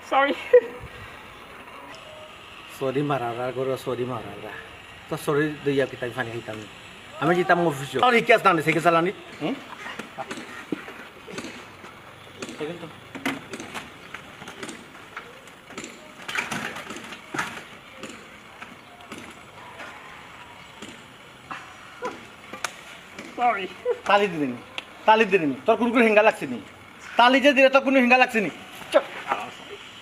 Sorry. Sorry marara goro sorry marara. To sorry dia kita fani hitam. Ame kita mau office. Sorry kias nande seke salani. Sorry. Tali dini. Tor kurkur hinga lakse ni. Tali je dire tor kunu hinga lakse ni. Chop.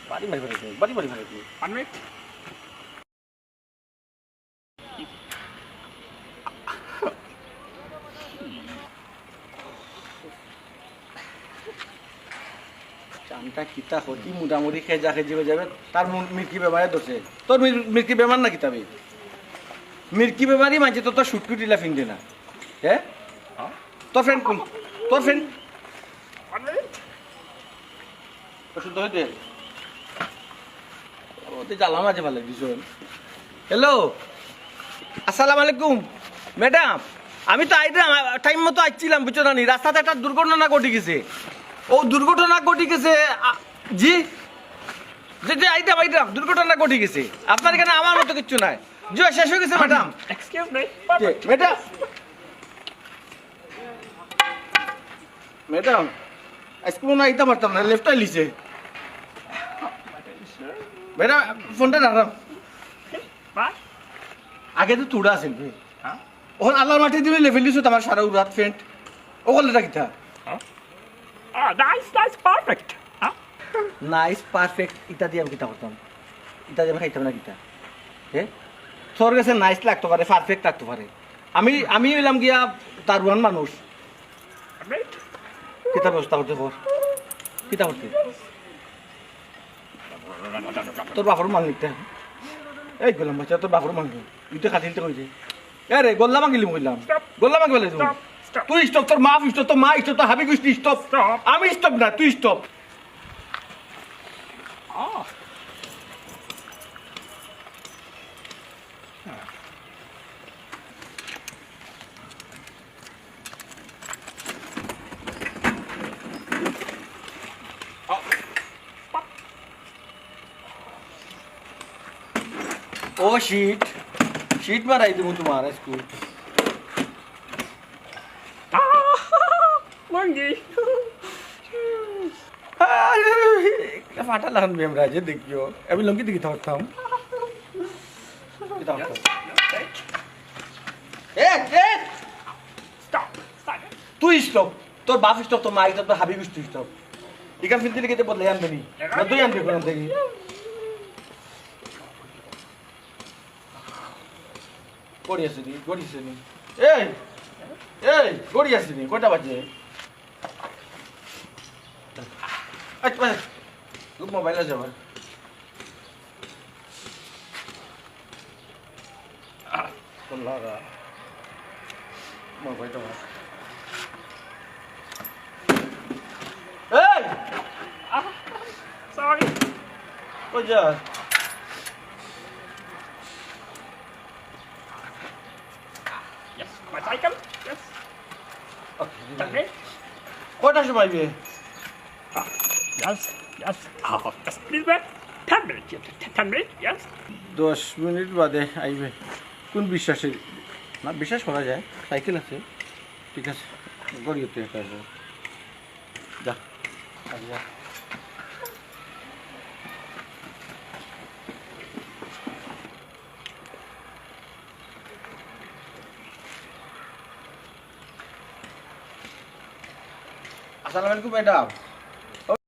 Bari bari. 1 minute. চামটা কিতা হতি মোটামুটি খেজা খেজি হয়ে যাবে তার মির্কি বেমারে ধরছে তোর মির্কি বেমার না কিতাবে মির্কি বেমারই মানছে তো তোর শুটকুটিলা ফিং দে না হ্যাঁ তোর ফ্রেন্ড কোন তোর ফ্রেন্ড 1 minute. শুদ্ধ হইতে ওতে জ্বালা মাঝে ভালো দিছন হ্যালো আসসালামু আলাইকুম ম্যাডাম আমি তো আইলাম টাইম মতো আসছিলাম বুঝছো না রাস্তাতে একটা দুর্ঘটনা ঘটে গেছে ও দুর্ঘটনা ঘটে গেছে জি যে আইতাম দুর্ঘটনা ঘটে গেছে আপনার এখানে আমার মতো কিচ্ছু নাই জি শেষ হয়ে গেছে ম্যাডাম Excuse me. ম্যাডাম আজকে মনে আইতে পারতাম না লেফট লিছে ম্যাডাম ফোনটা রাখলাম What? আগে তো তুড়া আছেন Huh? ওখান আল্লাহর মাটি দিলে লেভেল দিছো তোমার সারা রাত ফ্রেন্ড ও করলেটা কিতা Oh, nice, perfect. Huh? Nice perfect ইটা দিয়ে আমি কিতা করতাম ইটা দিয়ে আমি খাইতাম না কিতা হ্যাঁ তোর কাছে নাইস লাগতে পারে পারফেক্ট লাগতে পারে আমি এলাম গিয়া দারুয়ান মানুষ 1 minute. কিতা ব্যবস্থা করতে পর কিতা করতে তোর বাপর মান নিতে এই গোলাম বাচ্চা তোর বাপর মান ইটা খাতিলতে কইছে এ রে গোল্লা মাগিলি কইলাম গোল্লা মাগি বলে Stop. তুই স্টপ তোর মা স্টপ তোর মা স্টপ তোর হাবি গুষ্টি স্টপ Stop. আমি স্টপ না তুই স্টপ Oh. ও শীট শীট মারাই দেবো তোমার স্কুল Monkey. ফাটা লাগান আমরা যে দেখিও আমি লঙ্কি দিকে থাকতাম Stop. Stop. তুই স্টপ তোর বাপ স্টপ তোর মা স্টপ তোর হাবিব স্টপ এখান ফিরতে লিখে বদলে আনবে নি না তুই আনবি কোন থেকে গড়ি আসিনি গড়ি আসিনি এই এই গড়ি আসিনি কয়টা বাজে আচ্ছা তুই মোবাইলে যাবা লাগা মোবাইলটা এই Sorry. কই যা Yes. My cycle. Yes. Okay. কয়টার সময় আইবে Yes. Yes. Oh, just please wait. 10 minutes. Yes. 10 minutes. Yes. 10 minute বাদে আইবে কোন বিশ্বাসে না বিশ্বাস করা যায় সাইকেল আছে ঠিক আছে গড়িয়েতে একটা আছে যা আগে যা আসসালামু আলাইকুম ম্যাডাম